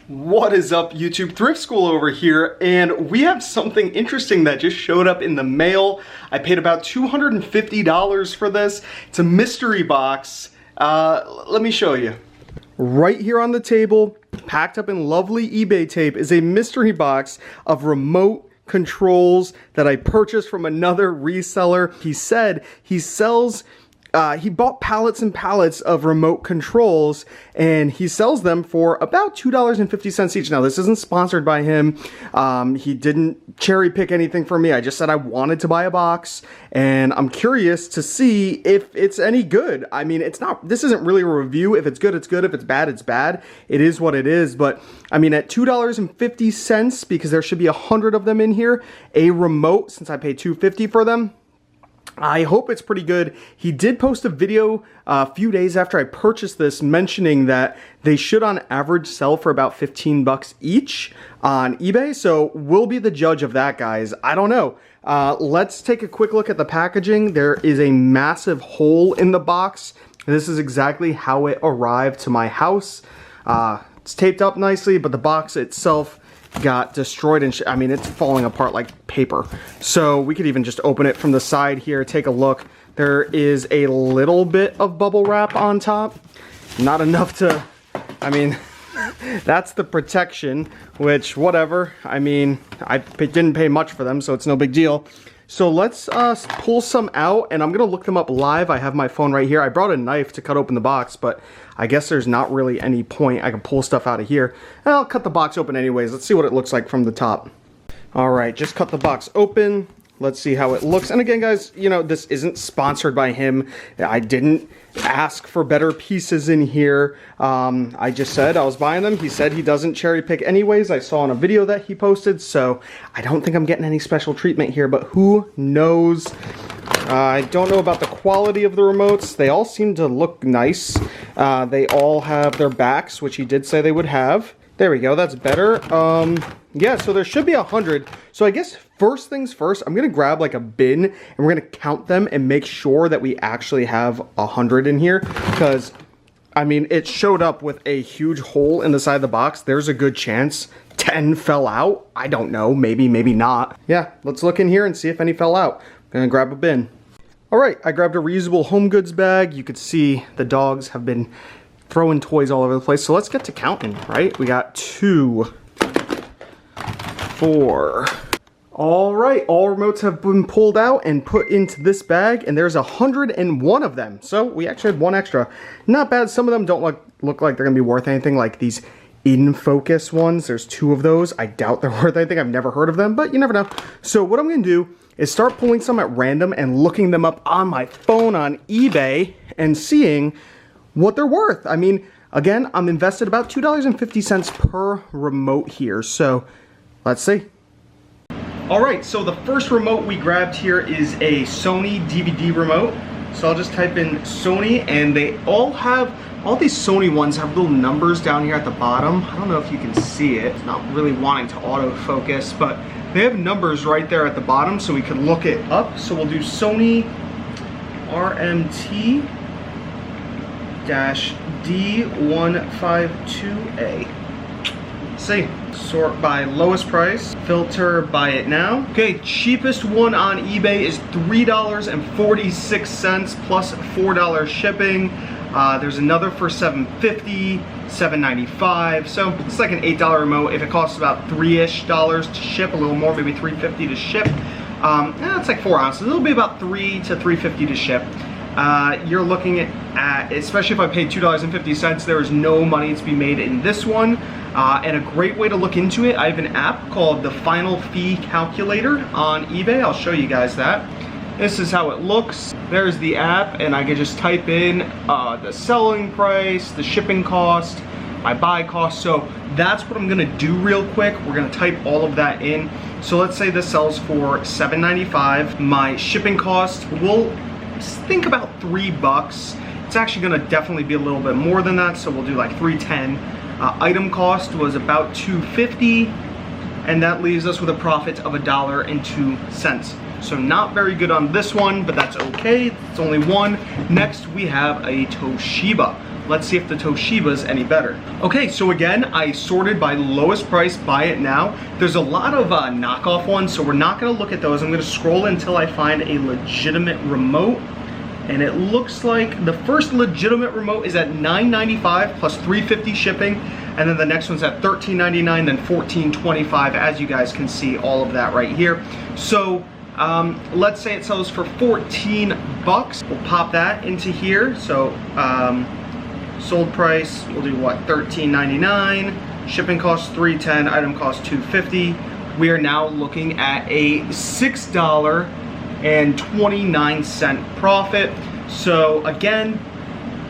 What is up, YouTube? Thrift School over here, and we have something interesting that just showed up in the mail. I paid about $250 for this. It's a mystery box. Let me show you. Right here on the table, packed up in lovely eBay tape, is a mystery box of remote controls that I purchased from another reseller. He said he sells he bought pallets and pallets of remote controls, and he sells them for about $2.50 each. Now, this isn't sponsored by him. He didn't cherry pick anything for me. I just said I wanted to buy a box, and I'm curious to see if it's any good. I mean, this isn't really a review. If it's good, it's good. If it's bad, it's bad. It is what it is. But I mean, at $2.50, because there should be 100 of them in here, a remote, since I paid $2.50 for them, I hope it's pretty good. He did post a video a few days after I purchased this mentioning that they should on average sell for about 15 bucks each on eBay. So we'll be the judge of that, guys. I don't know. Let's take a quick look at the packaging. There is a massive hole in the box. This is exactly how it arrived to my house. It's taped up nicely, but the box itself got destroyed, and I mean, it's falling apart like paper. So we could even just open it from the side here, take a look. There is a little bit of bubble wrap on top. Not enough to, I mean, that's the protection, which whatever. I mean, I didn't pay much for them, so it's no big deal. So let's pull some out, and I'm gonna look them up live. I have my phone right here. I brought a knife to cut open the box, but I guess there's not really any point. I can pull stuff out of here. And I'll cut the box open anyways. Let's see what it looks like from the top. All right, just cut the box open. Let's see how it looks. And again, guys, you know, this isn't sponsored by him. I didn't ask for better pieces in here. I just said I was buying them. He said he doesn't cherry pick anyways. I saw in a video that he posted, so I don't think I'm getting any special treatment here, but who knows? I don't know about the quality of the remotes. They all seem to look nice. They all have their backs, which he did say they would have. There we go, that's better. Yeah, so there should be 100. So I guess first things first, I'm gonna grab like a bin and we're gonna count them and make sure that we actually have 100 in here. Because, I mean, it showed up with a huge hole in the side of the box. There's a good chance 10 fell out. I don't know, maybe, maybe not. Yeah, let's look in here and see if any fell out. I'm gonna grab a bin. All right, I grabbed a reusable home goods bag. You could see the dogs have been throwing toys all over the place. So let's get to counting, right? We got 2, 4. All right, all remotes have been pulled out and put into this bag, and there's 101 of them. So we actually had one extra. Not bad. Some of them don't look like they're gonna be worth anything, like these in focus ones. There's 2 of those. I doubt they're worth anything. I've never heard of them, but you never know. So what I'm gonna do is start pulling some at random and looking them up on my phone on eBay and seeing what they're worth. I mean, again, I'm invested about $2.50 per remote here, so let's see. All right, so the first remote we grabbed here is a Sony DVD Remote. So I'll just type in Sony, and they all these Sony ones have little numbers down here at the bottom. I don't know if you can see it. It's not really wanting to autofocus, but they have numbers right there at the bottom, so we can look it up. So we'll do Sony RMT-D152A. See, sort by lowest price, filter buy it now. Okay, cheapest one on eBay is $3.46 plus $4 shipping. There's another for $7.50, $7.95. So it's like an $8 remote. If it costs about $3-ish to ship, a little more, maybe $3.50 to ship. It's like 4 ounces. It'll be about $3 to $3.50 to ship. You're looking at, especially if I paid $2.50, there is no money to be made in this one. And a great way to look into it, I have an app called the Final Fee Calculator on eBay. I'll show you guys that. This is how it looks. There's the app, and I can just type in the selling price, the shipping cost, my buy cost. So that's what I'm gonna do real quick. We're gonna type all of that in. So let's say this sells for $7.95. My shipping cost will think about $3. It's actually gonna definitely be a little bit more than that, so we'll do like $3.10. Item cost was about $2.50, and that leaves us with a profit of $1.02. So not very good on this one, but that's okay. It's only one. Next, we have a Toshiba. Let's see if the Toshiba's any better. Okay, so again, I sorted by lowest price, buy it now. There's a lot of knockoff ones, so we're not gonna look at those. I'm gonna scroll until I find a legitimate remote. And it looks like the first legitimate remote is at $9.95 plus $3.50 shipping. And then the next one's at $13.99, then $14.25, as you guys can see all of that right here. So let's say it sells for 14 bucks. We'll pop that into here. So sold price, we'll do what, $13.99. Shipping cost $3.10, item cost $2.50. We are now looking at a $6.29 profit. So again,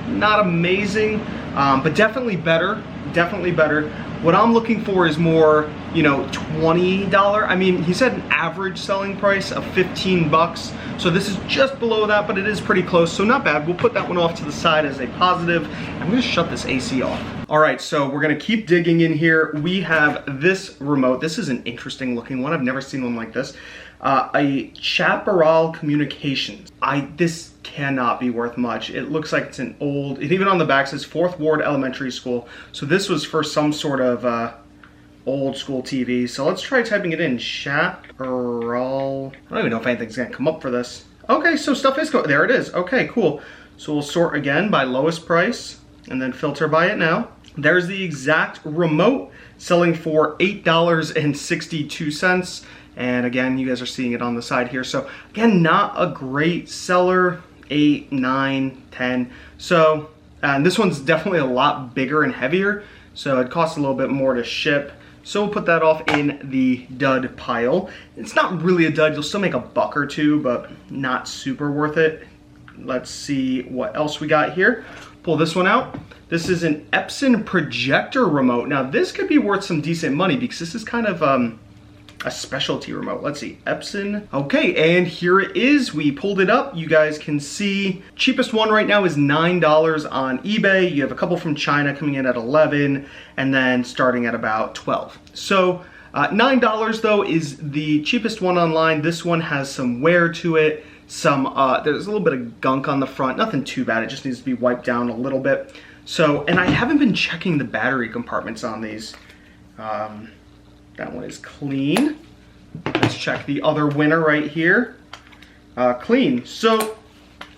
not amazing, but definitely better. Definitely better. What I'm looking for is more, you know, $20. I mean, he said an average selling price of 15 bucks. So this is just below that, but it is pretty close, so not bad. We'll put that one off to the side as a positive. I'm gonna shut this AC off. All right, so we're gonna keep digging in here. We have this remote. This is an interesting looking one. I've never seen one like this. A Chaparral Communications. This cannot be worth much. It looks like it's an old, it even on the back says 4th Ward Elementary School. So this was for some sort of old school TV. So let's try typing it in. Chaparral. I don't even know if anything's gonna come up for this. Okay, so stuff is going, there it is. Okay, cool. So we'll sort again by lowest price and then filter by it now. There's the exact remote selling for $8.62. And again, you guys are seeing it on the side here. So again, not a great seller, 8, 9, 10. So, and this one's definitely a lot bigger and heavier. So it costs a little bit more to ship. So we'll put that off in the dud pile. It's not really a dud, you'll still make a buck or two, but not super worth it. Let's see what else we got here. Pull this one out. This is an Epson Projector remote. Now this could be worth some decent money because this is kind of, a specialty remote. Let's see, Epson. Okay, and here it is. We pulled it up. You guys can see cheapest one right now is $9 on eBay. You have a couple from China coming in at 11 and then starting at about 12. So $9 though is the cheapest one online. This one has some wear to it. Some there's a little bit of gunk on the front. Nothing too bad. It just needs to be wiped down a little bit. So, and I haven't been checking the battery compartments on these. That one is clean. Let's check the other winner right here. Clean. So,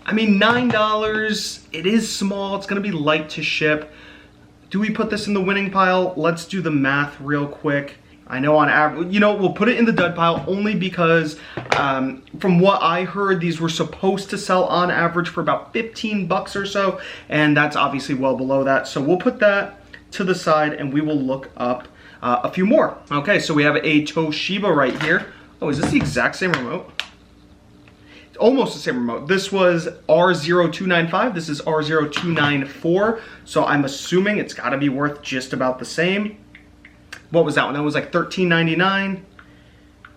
I mean, $9, it is small. It's gonna be light to ship. Do we put this in the winning pile? Let's do the math real quick. I know on average, you know, we'll put it in the dud pile only because from what I heard, these were supposed to sell on average for about 15 bucks or so, and that's obviously well below that. So we'll put that to the side and we will look up a few more. Okay, so we have a Toshiba right here. Oh, is this the exact same remote? It's almost the same remote. This was R0295. This is R0294. So I'm assuming it's gotta be worth just about the same. What was that one? That was like $13.99.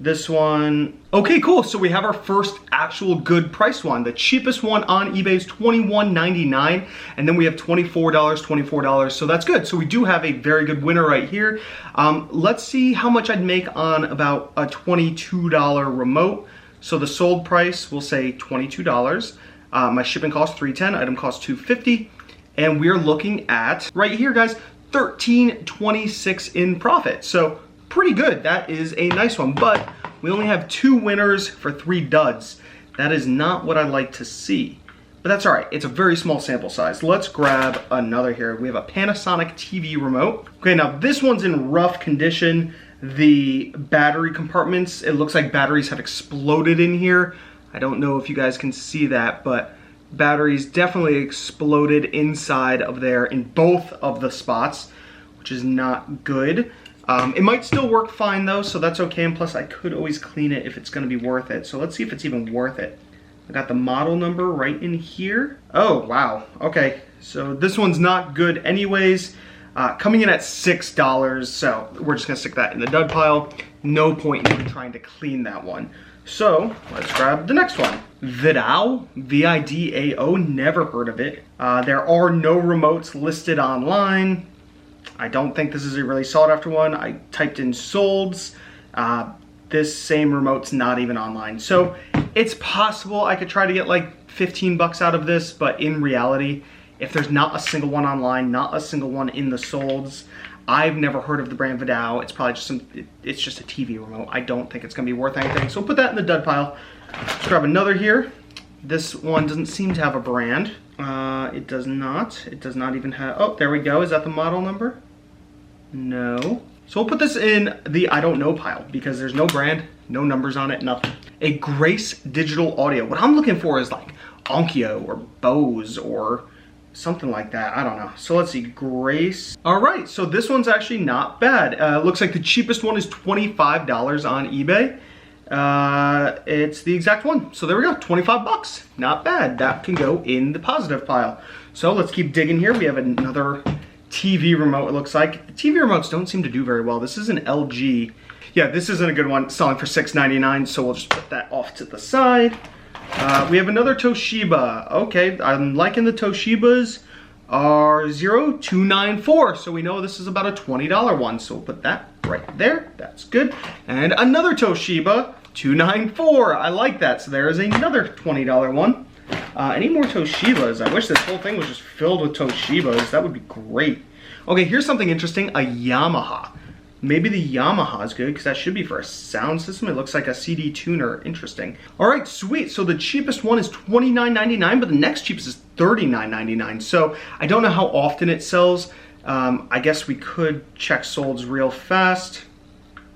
This one, okay, cool. So we have our first actual good price one. The cheapest one on eBay is $21.99, and then we have $24. So that's good. So we do have a very good winner right here. Let's see how much I'd make on about a $22 remote. So the sold price, we'll say $22. My shipping cost $3.10, item cost $2.50, and we're looking at right here, guys, $13.26 in profit. So pretty good. That is a nice one, but we only have 2 winners for 3 duds. That is not what I like to see, but that's all right. It's a very small sample size. Let's grab another here. We have a Panasonic TV Remote. Okay, now this one's in rough condition. The battery compartments, it looks like batteries have exploded in here. I don't know if you guys can see that, but batteries definitely exploded inside of there in both of the spots, which is not good. It might still work fine though, so that's okay, and plus I could always clean it if it's gonna be worth it. So let's see if it's even worth it. I got the model number right in here. Oh, wow, okay. So this one's not good anyways. Coming in at $6, so we're just gonna stick that in the dud pile. No point in even trying to clean that one. So let's grab the next one. Vidao, V-I-D-A-O, never heard of it. There are no remotes listed online. I don't think this is a really sought after one. I typed in solds. This same remote's not even online. So it's possible I could try to get like 15 bucks out of this, but in reality, if there's not a single one online, not a single one in the solds. I've never heard of the brand Vidal. It's probably just it's just a TV remote. I don't think it's gonna be worth anything. So we'll put that in the dud pile. Let's grab another here. This one doesn't seem to have a brand. It does not. It does not even have, oh, there we go. Is that the model number? No. So we'll put this in the I don't know pile because there's no brand, no numbers on it, nothing. A Grace Digital Audio. What I'm looking for is like Onkyo or Bose or something like that. I don't know. So let's see, Grace. All right, so this one's actually not bad. Looks like the cheapest one is $25 on eBay. It's the exact one. So there we go, 25 bucks. Not bad. That can go in the positive pile. So let's keep digging here. We have another TV remote, it looks like. The TV remotes don't seem to do very well. This is an LG. Yeah, this isn't a good one. It's selling for $6.99, so we'll just put that off to the side. We have another Toshiba. Okay, I'm liking the Toshibas. R0294, so we know this is about a $20 one, so we'll put that right there. That's good. And another Toshiba, 294. I like that, so there is another $20 one. Any more Toshibas? I wish this whole thing was just filled with Toshibas. That would be great. Okay, here's something interesting, a Yamaha. Maybe the Yamaha is good because that should be for a sound system. It looks like a CD tuner. Interesting. All right, sweet. So the cheapest one is $29.99, but the next cheapest is $39.99. So I don't know how often it sells. I guess we could check solds real fast.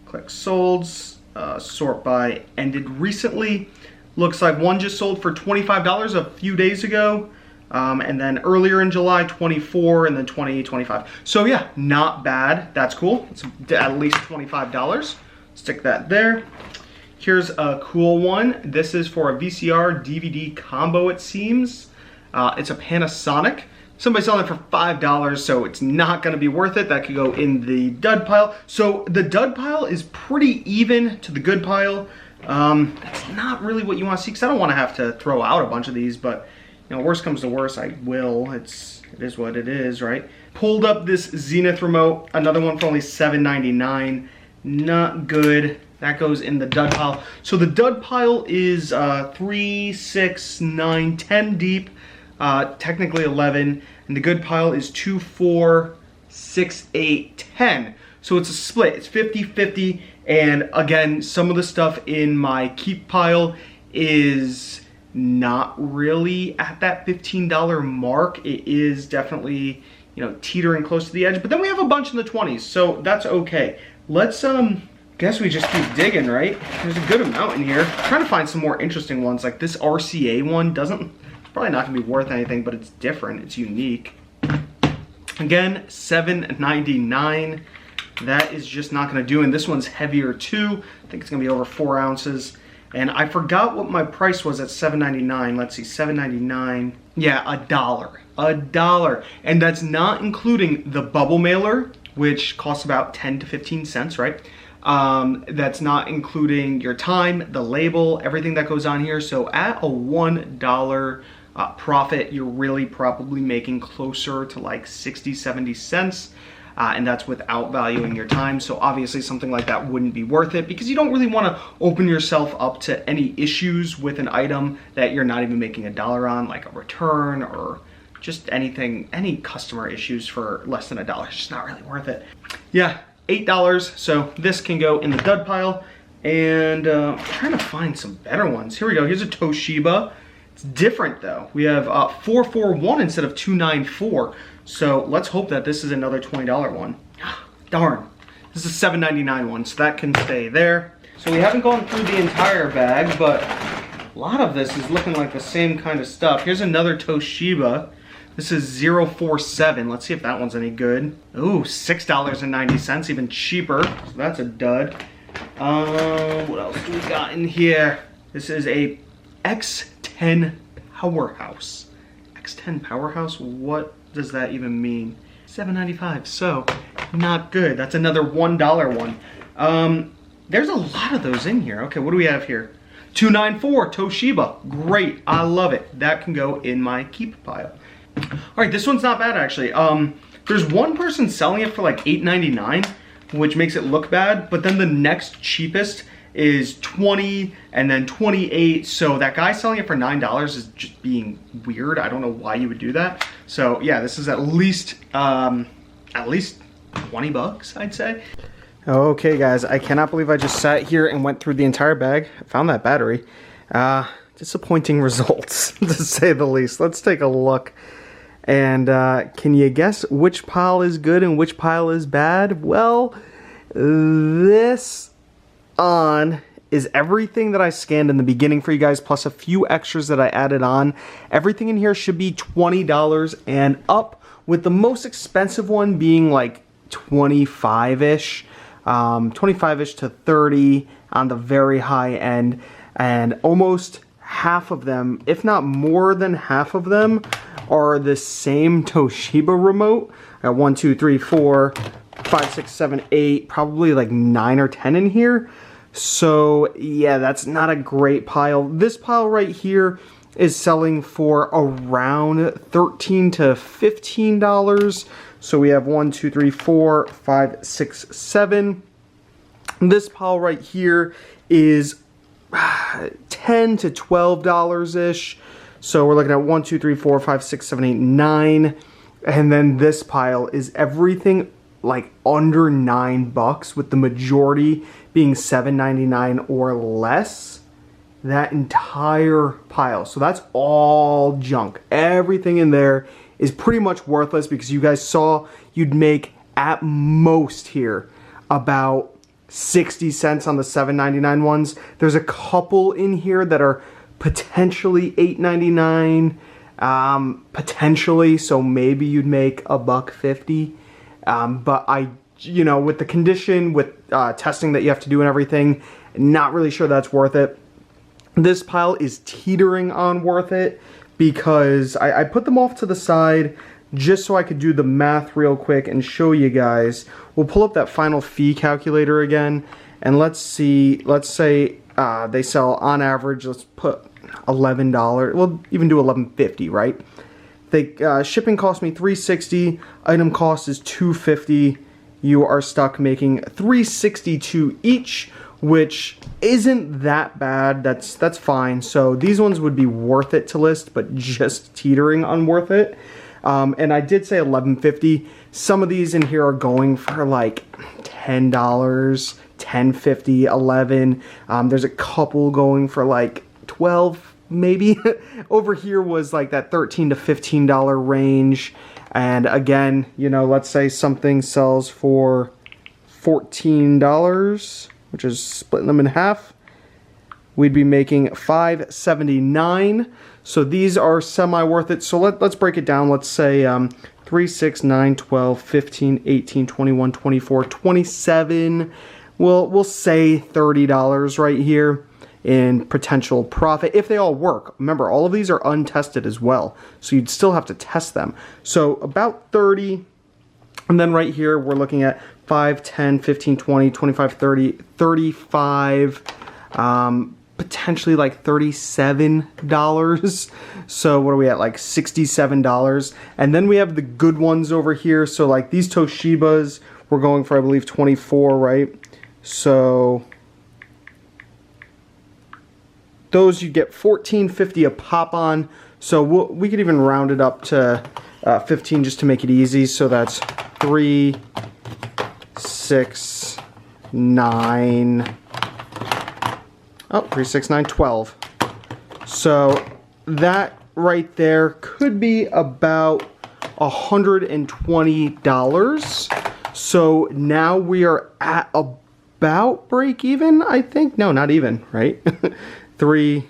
Click solds, sort by ended recently. Looks like one just sold for $25 a few days ago. And then earlier in July, 24, and then 20, 25. So yeah, not bad. That's cool. It's at least $25. Stick that there. Here's a cool one. This is for a VCR DVD combo, it seems. It's a Panasonic. Somebody's selling it for $5, so it's not gonna be worth it. That could go in the dud pile. So the dud pile is pretty even to the good pile. That's not really what you wanna see, because I don't wanna have to throw out a bunch of these, but you know, worst comes to worst, I will. It is what it is, right? Pulled up this Zenith Remote, another one for only $7.99. Not good. That goes in the dud pile. So the dud pile is 3, 6, 9, 10 deep, technically 11, and the good pile is 2, 4, 6, 8, 10. So it's a split. It's 50-50, and again, some of the stuff in my keep pile is not really at that $15 mark. It is definitely, you know, teetering close to the edge, but then we have a bunch in the 20s, so that's okay. Let's guess we just keep digging, right? There's a good amount in here. I'm trying to find some more interesting ones, like this RCA one it's probably not gonna be worth anything, but it's different, it's unique. Again, $7.99. That is just not gonna do, and this one's heavier too. I think it's gonna be over 4 ounces. And I forgot what my price was at $7.99. Let's see, $7.99. Yeah, $1. $1. And that's not including the bubble mailer, which costs about 10 to 15 cents, right? That's not including your time, the label, everything that goes on here. So at a $1 profit, you're really probably making closer to like 60, 70 cents. And that's without valuing your time. So obviously something like that wouldn't be worth it because you don't really want to open yourself up to any issues with an item that you're not even making $1 on, like a return or just anything, any customer issues for less than $1. It's just not really worth it. Yeah, $8. So this can go in the dud pile. And I'm trying to find some better ones. Here we go. Here's a Toshiba. It's different though. We have 441 instead of 294. So let's hope that this is another $20 one. Darn. This is a $7.99 one, so that can stay there. So we haven't gone through the entire bag, but a lot of this is looking like the same kind of stuff. Here's another Toshiba. This is 047. Let's see if that one's any good. Ooh, $6.90, even cheaper. So that's a dud. What else do we got in here? This is a X10 Powerhouse. X10 Powerhouse? What does that even mean? $7.95, so not good. That's another $1 one. There's a lot of those in here. Okay, what do we have here? 294 Toshiba. Great, I love it. That can go in my keep pile. All right, this one's not bad actually. There's one person selling it for like $8.99, which makes it look bad, but then the next cheapest is 20 and then 28. So that guy selling it for $9 is just being weird. I don't know why you would do that. So yeah, this is at least 20 bucks, I'd say. Okay guys, I cannot believe I just sat here and went through the entire bag. I found that battery. Disappointing results, to say the least. Let's take a look. And can you guess which pile is good and which pile is bad? Well, this is everything that I scanned in the beginning for you guys, plus a few extras that I added on. Everything in here should be $20 and up, with the most expensive one being like 25-ish. 25-ish to 30 on the very high end, and almost half of them, if not more than half of them, are the same Toshiba remote. I got 1, 2, 3, 4, 5, 6, 7, 8, probably like 9 or 10 in here. So yeah, that's not a great pile. This pile right here is selling for around $13 to $15. So we have 1, 2, 3, 4, 5, 6, 7. This pile right here is $10 to $12-ish. So we're looking at 1, 2, 3, 4, 5, 6, 7, 8, 9. And then this pile is everything like under $9, with the majority being $7.99 or less. That entire pile. So that's all junk. Everything in there is pretty much worthless, because you guys saw you'd make at most here about 60 cents on the $7.99 ones. There's a couple in here that are potentially $8.99, potentially, so maybe you'd make $1.50. But you know, with the condition, with testing that you have to do and everything, not really sure that's worth it. This pile is teetering on worth it, because I put them off to the side just so I could do the math real quick and show you guys. We'll pull up that final fee calculator again, and let's see, let's say they sell on average, let's put $11, we'll even do $11.50, right? Shipping cost me $3.60, item cost is $2.50. You are stuck making $3.62 each, which isn't that bad. That's fine. So these ones would be worth it to list, but just teetering on worth it. And I did say $11.50. Some of these in here are going for like $10, $10.50, $11. There's a couple going for like $12, maybe. Over here was like that $13 to $15 range. And again, you know, let's say something sells for $14, which is splitting them in half. We'd be making $5.79. So these are semi worth it. So let's break it down. Let's say 3, 6, 9, 12, 15, 18, 21, 24, 27. We'll say $30 right here in potential profit if they all work. Remember, all of these are untested as well, so you'd still have to test them. So about 30, and then right here we're looking at 5, 10, 15, 20, 25, 30, 35, potentially like $37. So what are we at, like $67? And then we have the good ones over here. So like these Toshibas, we're going for, I believe, 24, right? So those you get $14.50 a pop on. So we could even round it up to 15 just to make it easy. So that's 3, 6, 9. Oh, 3, 6, 9, 12. So that right there could be about $120. So now we are at about break even, I think. No, not even, right? 3,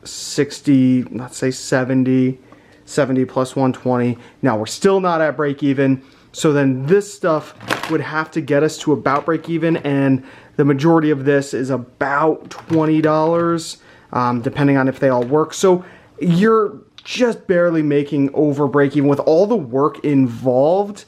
60, let's say 70, 70 plus 120. Now we're still not at break even. So then this stuff would have to get us to about break even, and the majority of this is about $20, depending on if they all work. So you're just barely making over break even with all the work involved.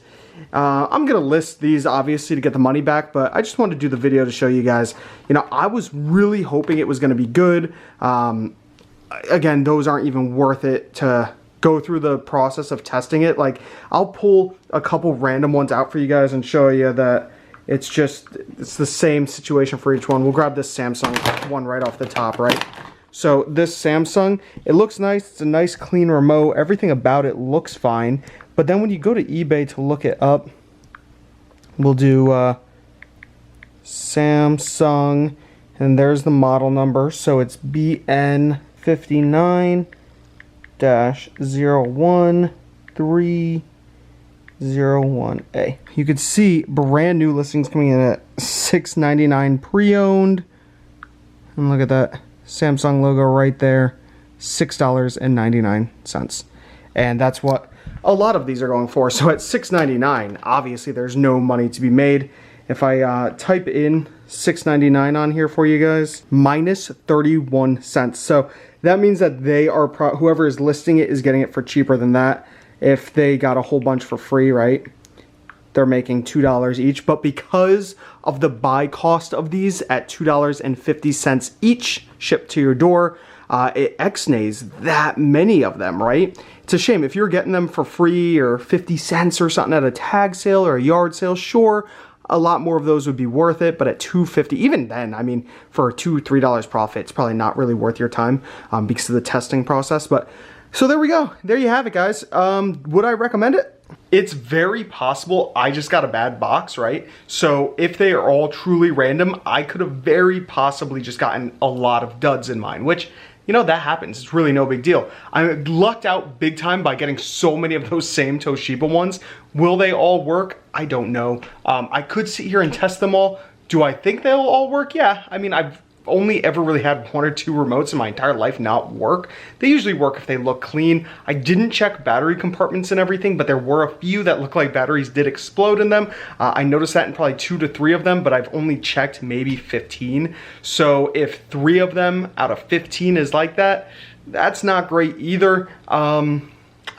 I'm gonna list these obviously to get the money back, but I just wanted to do the video to show you guys. You know, I was really hoping it was gonna be good. Again, those aren't even worth it to go through the process of testing it. Like, I'll pull a couple random ones out for you guys and show you that It's the same situation for each one. We'll grab this Samsung one right off the top, right? So this Samsung, it looks nice. It's a nice clean remote. Everything about it looks fine. But then when you go to eBay to look it up, we'll do Samsung, and there's the model number. So it's BN59-01301A. You could see brand new listings coming in at $6.99 pre-owned. And look at that Samsung logo right there, $6.99. And that's what a lot of these are going for. So at $6.99, obviously there's no money to be made. If I type in $6.99 on here for you guys, minus 31 cents. So that means that they are, whoever is listing it is getting it for cheaper than that. If they got a whole bunch for free, right? They're making $2 each. But because of the buy cost of these at $2.50 each shipped to your door, it X-nays that many of them, right? It's a shame. If you're getting them for free or 50 cents or something at a tag sale or a yard sale, sure, a lot more of those would be worth it. But at $2.50, even then, I mean, for $2-3 profit, it's probably not really worth your time because of the testing process. But so there we go. There you have it, guys. Would I recommend it? It's very possible I just got a bad box, right? So if they are all truly random, I could have very possibly just gotten a lot of duds in mine, which, you know, that happens. It's really no big deal. I lucked out big time by getting so many of those same Toshiba ones. Will they all work? I don't know. I could sit here and test them all. Do I think they'll all work? Yeah. I mean, I've only ever really had 1 or 2 remotes in my entire life not work. They usually work if they look clean. I didn't check battery compartments and everything, but there were a few that looked like batteries did explode in them. I noticed that in probably 2 to 3 of them, but I've only checked maybe 15. So if 3 of them out of 15 is like that, that's not great either. I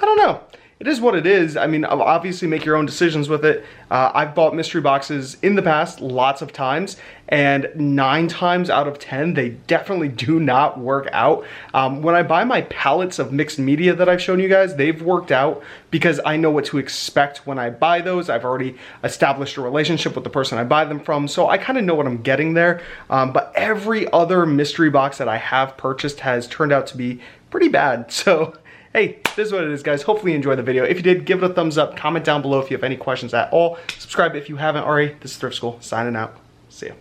don't know. It is what it is. I mean, obviously make your own decisions with it. I've bought mystery boxes in the past lots of times, and 9 times out of 10, they definitely do not work out. When I buy my pallets of mixed media that I've shown you guys, they've worked out because I know what to expect when I buy those. I've already established a relationship with the person I buy them from, so I kind of know what I'm getting there. But every other mystery box that I have purchased has turned out to be pretty bad. So hey, this is what it is, guys. Hopefully you enjoyed the video. If you did, give it a thumbs up. Comment down below if you have any questions at all. Subscribe if you haven't already. This is Thrift School signing out. See ya.